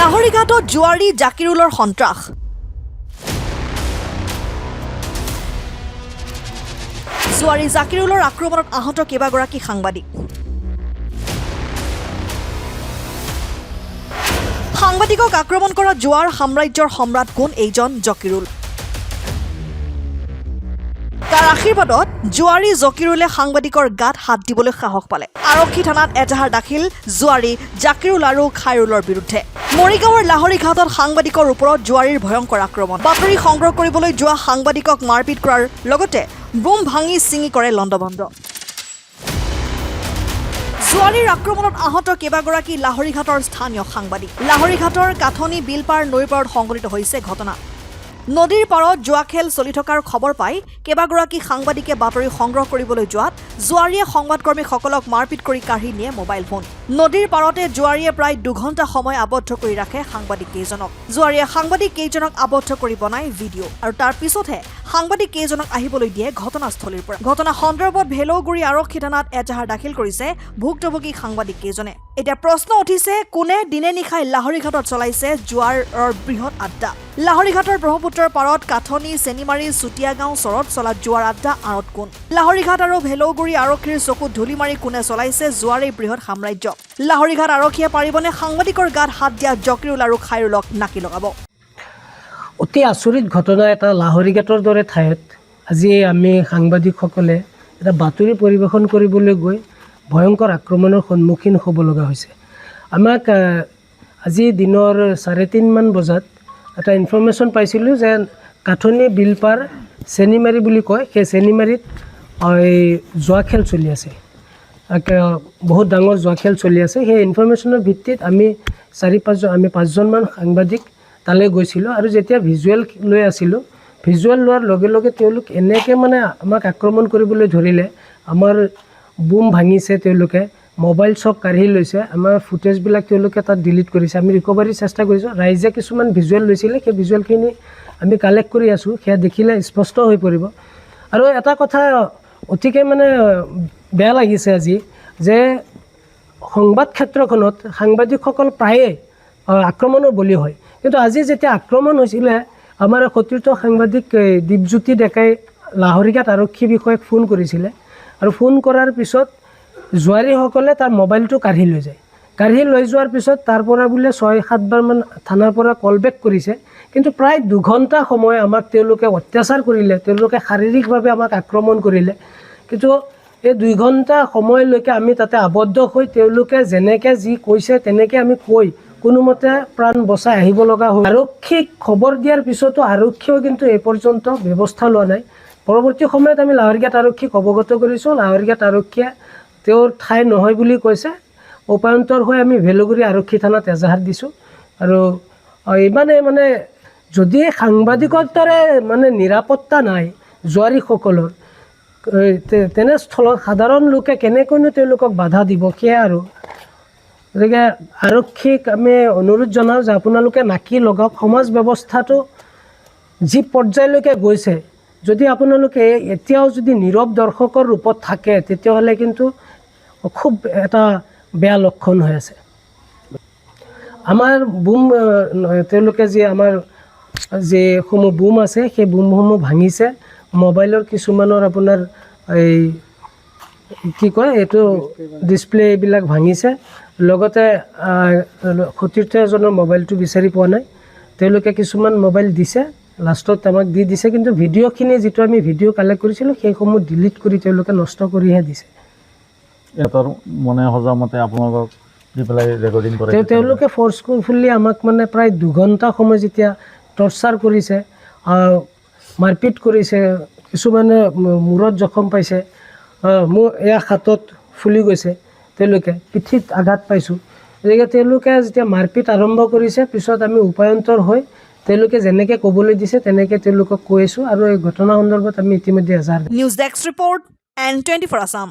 লাহৰীঘাটত জুৱাৰী জাকিৰুলৰ সন্ত্ৰাস। জুৱাৰী জাকিৰুলৰ আক্ৰমণত আহত কেইবাগৰাকী সাংবাদিক। সাংবাদিকক আক্ৰমণ কৰা জুৱাৰ সাম্ৰাজ্যৰ সম্ৰাট কোন এইজন জাকিৰুল। তাৰ আশীৰ্বাদত জুৱাৰী জাকিৰুলে সাংবাদিকৰ গাত হাত দিবলৈ সাহস পালে। আৰক্ষী থানাত এজাহাৰ দাখিল জুৱাৰী জাকিৰুল আৰু খাইৰুলৰ বিৰুদ্ধে। মৰিগাঁৱৰ লাহৰীঘাটত সাংবাদিকৰ ওপৰত জুৱাৰীৰ ভয়ংকৰ আক্ৰমণ। বাতৰি সংগ্ৰহ কৰিবলৈ যোৱা সাংবাদিকক মাৰপিট কৰাৰ লগতে বোম ভাঙি ছিঙি কৰে লণ্ডভণ্ড। জুৱাৰীৰ আক্ৰমণত আহত কেইবাগৰাকী লাহৰীঘাটৰ স্থানীয় সাংবাদিক। লাহৰীঘাটৰ কাঠনি বিলপাৰ নৈৰ পাৰত সংঘটিত হৈছে ঘটনা। নদীৰ পাৰত জুৱা খেল চলি থকাৰ খবৰ পাই কেইবাগৰাকী সাংবাদিকে বাতৰি সংগ্ৰহ কৰিবলৈ যোৱাত জুৱাৰীয়ে সংবাদকৰ্মীসকলক মাৰপিট কৰি কাঢ়ি নিয়ে মোবাইল ফোন। নদীৰ পাৰতে জুৱাৰীয়ে প্ৰায় 2 ঘণ্টা সময় আবদ্ধ কৰি ৰাখে সাংবাদিক কেইজনক। জুৱাৰীয়ে সাংবাদিক কেইজনক আবদ্ধ কৰি বনাই ভিডিঅ' আৰু তাৰ পিছতহে সাংবাদিক কেইজনক আহিবলৈ দিয়ে ঘটনাস্থলীৰ পৰা। ঘটনা সন্দৰ্ভত ভেলৌগুৰি আৰক্ষী থানাত এজাহাৰ দাখিল কৰিছে ভুক্তভোগী সাংবাদিক কেইজনে। এতিয়া প্ৰশ্ন উঠিছে, কোনে দিনে নিশাই লাহৰীঘাটত চলাইছে জুৱাৰৰ বৃহৎ আড্ডা। লাহৰীঘাটৰ ব্ৰহ্মপুত্ৰৰ পাৰত কাঠনি চেনিমাৰী চুতীয়াগাঁও চৰত চলা জুৱাৰ আড্ডা আঁৰত কোন। লাহৰীঘাট আৰু ভেলৌগুৰি আৰক্ষীৰ চকুত ধূলি মাৰি কোনে চলাইছে জুৱাৰ এই বৃহৎ সাম্ৰাজ্য। লাহৰীঘাট আৰক্ষীয়ে পাৰিবনে সাংবাদিকৰ গাত হাত দিয়া জাকিৰুল আৰু খাইৰুলক নাকি লগাব? অতি আচৰিত ঘটনা এটা। লাহৰীঘাটৰ দৰে ঠাইত আজি আমি সাংবাদিকসকলে এটা বাতৰি পৰিৱেশন কৰিবলৈ গৈ ভয়ংকৰ আক্ৰমণৰ সন্মুখীন হ'ব লগা হৈছে। আমাক আজি দিনৰ 3:30 মান বজাত এটা ইনফৰ্মেশ্যন পাইছিলোঁ যে কাঠনি বিলপাৰ চেনিমাৰী বুলি কয়, সেই চেনিমাৰীত জুৱা খেল চলি আছে, বহুত ডাঙৰ জুৱা খেল চলি আছে। সেই ইনফৰ্মেশ্যনৰ ভিত্তিত আমি 5জনমান সাংবাদিক তালৈ গৈছিলোঁ আৰু যেতিয়া ভিজুৱেল লৈ আছিলোঁ, ভিজুৱেল লোৱাৰ লগে লগে তেওঁলোক এনেকৈ আমাক আক্ৰমণ কৰিবলৈ ধৰিলে। আমাৰ বোম ভাঙিছে, তেওঁলোকে মোবাইল চব কাঢ়ি লৈছে, আমাৰ ফুটেজবিলাক তেওঁলোকে তাত ডিলিট কৰিছে। আমি ৰিকভাৰীৰ চেষ্টা কৰিছোঁ। ৰাইজে কিছুমান ভিজুৱেল লৈছিলে, সেই ভিজুৱেলখিনি আমি কালেক্ট কৰি আছোঁ, সেয়া দেখিলে স্পষ্ট হৈ পৰিব। আৰু এটা কথা অতিকে বেয়া লাগিছে আজি যে সংবাদ ক্ষেত্ৰখনত সাংবাদিকসকল প্ৰায়ে আক্ৰমণৰ বলি হয়। কিন্তু আজি যেতিয়া আক্ৰমণ হৈছিলে, আমাৰ সতীৰ্থ সাংবাদিক দীপজ্যোতি ডেকাই লাহৰীঘাট আৰক্ষী বিষয়াক ফোন কৰিছিলে আৰু ফোন কৰাৰ পিছত জুৱাৰীসকলে তাৰ মোবাইলটো কাঢ়ি লৈ যায়। কাঢ়ি লৈ যোৱাৰ পিছত তাৰ পৰা বোলে 6-7 বাৰমান থানাৰ পৰা কল বেক কৰিছে, কিন্তু প্ৰায় 2 ঘণ্টা সময় আমাক তেওঁলোকে অত্যাচাৰ কৰিলে, তেওঁলোকে শাৰীৰিকভাৱে আমাক আক্ৰমণ কৰিলে। কিন্তু এই 2 ঘণ্টা সময়লৈকে আমি তাতে আবদ্ধ হৈ তেওঁলোকে যেনেকৈ যি কৈছে তেনেকৈ আমি কৈ কোনোমতে প্ৰাণ বচাই আহিব লগা হ'ল। আৰক্ষীক খবৰ দিয়াৰ পিছতো আৰক্ষীয়েও কিন্তু এই পৰ্যন্ত ব্যৱস্থা লোৱা নাই। পৰৱৰ্তী সময়ত আমি লাহৰীঘাট আৰক্ষীক অৱগত কৰিছোঁ। লাহৰীঘাট আৰক্ষীয়ে তেওঁৰ ঠাই নহয় বুলি কৈছে। উপায়ন্তৰ হৈ আমি ভেলৌগুৰি আৰক্ষী থানাত এজাহাৰ দিছোঁ। আৰু ইমানে যদি সাংবাদিকৰ দৰে নিৰাপত্তা নাই জুৱাৰীসকলৰ, তেনেস্থলত সাধাৰণ লোকে কেনেকৈনো তেওঁলোকক বাধা দিব, সেয়া আৰু। গতিকে আৰক্ষীক আমি অনুৰোধ জনাওঁ যে আপোনালোকে নাকি লগাওক। সমাজ ব্যৱস্থাটো যি পৰ্যায়লৈকে গৈছে, যদি আপোনালোকে এতিয়াও যদি নীৰৱ দৰ্শকৰ ৰূপত থাকে, তেতিয়াহ'লে কিন্তু খুব এটা বেয়া লক্ষণ হৈ আছে। আমাৰ বোম, তেওঁলোকে আমাৰ যিসমূহ বোম আছে সেই বোমসমূহ ভাঙিছে। মোবাইলৰ কিছুমানৰ আপোনাৰ এইটো ডিছপ্লে এইবিলাক ভাঙিছে। লগতে সতীৰ্থ এজনৰ মোবাইলটো বিচাৰি পোৱা নাই। তেওঁলোকে কিছুমান মোবাইল দিছে, লাষ্টত আমাক দি দিছে, কিন্তু ভিডিঅ'খিনি যিটো আমি ভিডিঅ' কালেক্ট কৰিছিলোঁ সেইসমূহ ডিলিট কৰি তেওঁলোকে নষ্ট কৰিহে দিছে। সজামতে আপোনালোকক দি পেলাই ৰেকৰ্ডিং কৰে। তেওঁলোকে ফ'ৰ্চফুলি আমাক প্ৰায় 2 ঘণ্টা সময় যেতিয়া টৰ্চাৰ কৰিছে, মাৰপিট কৰিছে, কিছুমানে মূৰত জখম পাইছে, মোৰ এয়া হাতত ফুলি গৈছে, তেওঁলোকে পিঠিত আঘাত পাইছোঁ। গতিকে তেওঁলোকে যেতিয়া মাৰপিট আৰম্ভ কৰিছে, পিছত আমি উপায়ন্তৰ হৈ তেওঁলোকে যেনেকৈ ক'বলৈ দিছে তেনেকৈ তেওঁলোকক কৈ আছোঁ। আৰু এই ঘটনা সন্দৰ্ভত আমি ইতিমধ্যে এজাহাৰ। News desk report N24 Assam.